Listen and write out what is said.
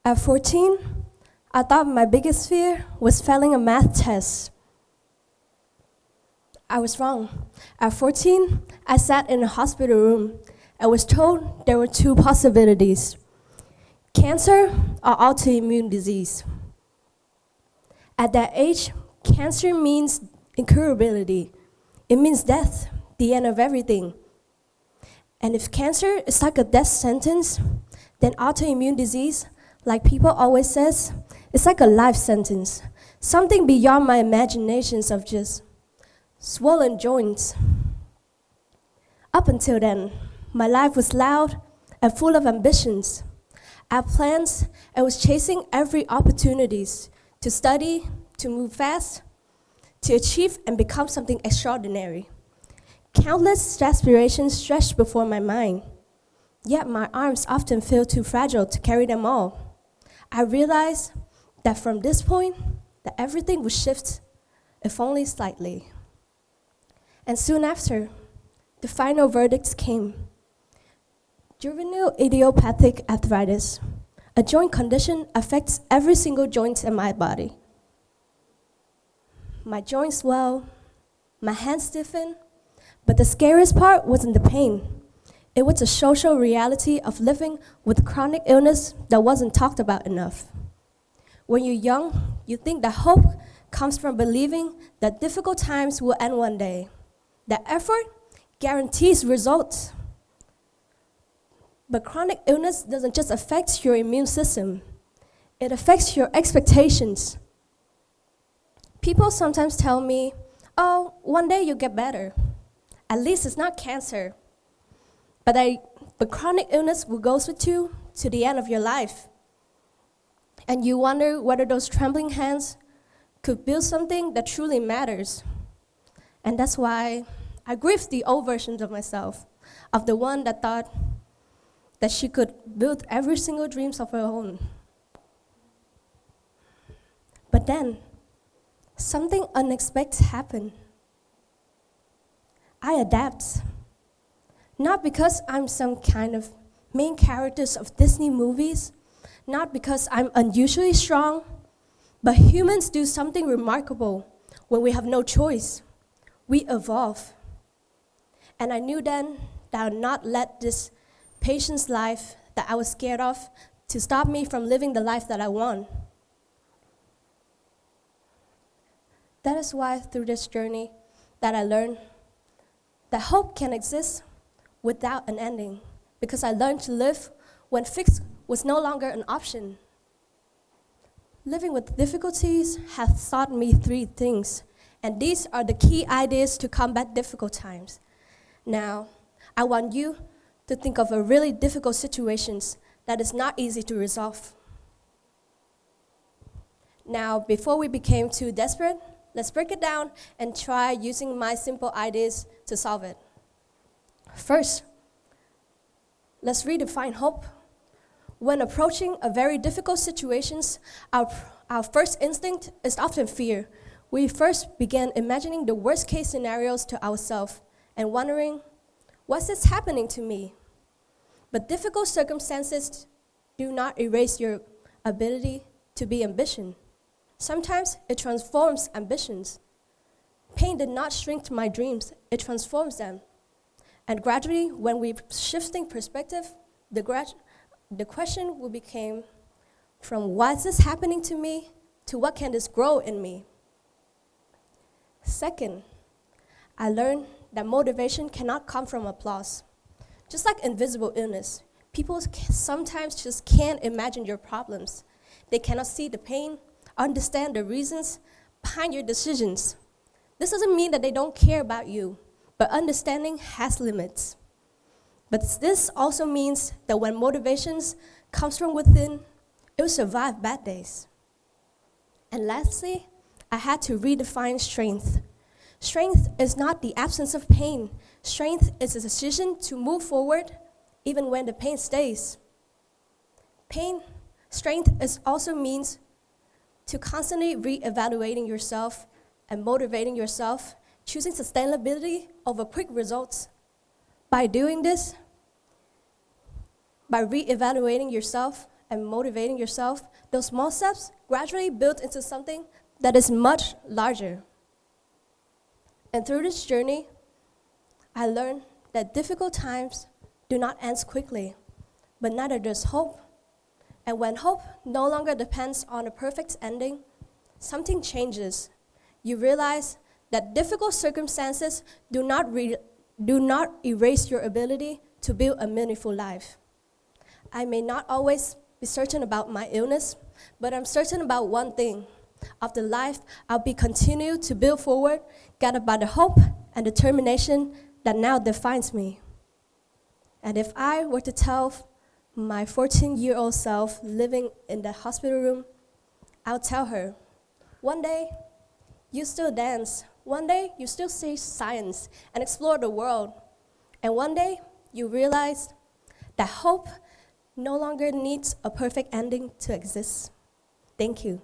At 14, I thought my biggest fear was failing a math test. I was wrong. At 14, I sat in a hospital room and was told there were two possibilities: cancer or autoimmune disease. At that age, cancer means incurability. It means death, the end of everything. And if cancer is like a death sentence, then autoimmune disease, like people always says, it's like a life sentence, something beyond my imaginations of just swollen joints. Up until then, my life was loud and full of ambitions. I had plans and was chasing every opportunities to study, to move fast, to achieve and become something extraordinary. Countless aspirations stretched before my mind, yet my arms often feel too fragile to carry them all. I realized that from this point, that everything would shift, if only slightly. And soon after, the final verdicts came. Juvenile idiopathic arthritis, a joint condition, affects every single joint in my body. My joints swell, my hands stiffen, but the scariest part wasn't the pain. It was the social reality of living with chronic illness that wasn't talked about enough. When you're young, you think that hope comes from believing that difficult times will end one day, that effort guarantees results. But chronic illness doesn't just affect your immune system, it affects your expectations. People sometimes tell me, oh, one day you'll get better. At least it's not cancer. But chronic illness will go with you to the end of your life. And you wonder whether those trembling hands could build something that truly matters. And that's why I grieved the old versions of myself, of the one that thought that she could build every single dreams of her own. But then, something unexpected happened. I adapt. Not because I'm some kind of main characters of Disney movies, not because I'm unusually strong, but humans do something remarkable when we have no choice. We evolve. And I knew then that I would not let this patient's life that I was scared of to stop me from living the life that I want. That is why through this journey that I learned that hope can exist without an ending, because I learned to live when fix was no longer an option. Living with difficulties has taught me three things, and these are the key ideas to combat difficult times. Now, I want you to think of a really difficult situation that is not easy to resolve. Now, before we became too desperate, let's break it down and try using my simple ideas to solve it. First, let's redefine hope. When approaching a very difficult situation, our first instinct is often fear. We first begin imagining the worst case scenarios to ourselves and wondering, what's this happening to me? But difficult circumstances do not erase your ability to be ambitious. Sometimes it transforms ambitions. Pain did not shrink my dreams, it transforms them. And gradually, when we're shifting perspective, the question will become from why is this happening to me to what can this grow in me? Second, I learned that motivation cannot come from applause. Just like invisible illness, people sometimes just can't imagine your problems. They cannot see the pain, understand the reasons behind your decisions. This doesn't mean that they don't care about you, but understanding has limits. But this also means that when motivations comes from within, it will survive bad days. And lastly, I had to redefine strength. Strength is not the absence of pain. Strength is a decision to move forward even when the pain stays. Strength also means to constantly re-evaluating yourself and motivating yourself, choosing sustainability over quick results. By doing this, by re-evaluating yourself and motivating yourself, those small steps gradually build into something that is much larger. And through this journey, I learned that difficult times do not end quickly, but neither does hope. And when hope no longer depends on a perfect ending, something changes. You realize that difficult circumstances do not erase your ability to build a meaningful life. I may not always be certain about my illness, but I'm certain about one thing: of the life I'll be continue to build forward, guided by the hope and determination that now defines me. And if I were to tell my 14-year-old self living in the hospital room, I'll tell her, one day, you still dance. One day, you still study science and explore the world. And one day, you realize that hope no longer needs a perfect ending to exist. Thank you.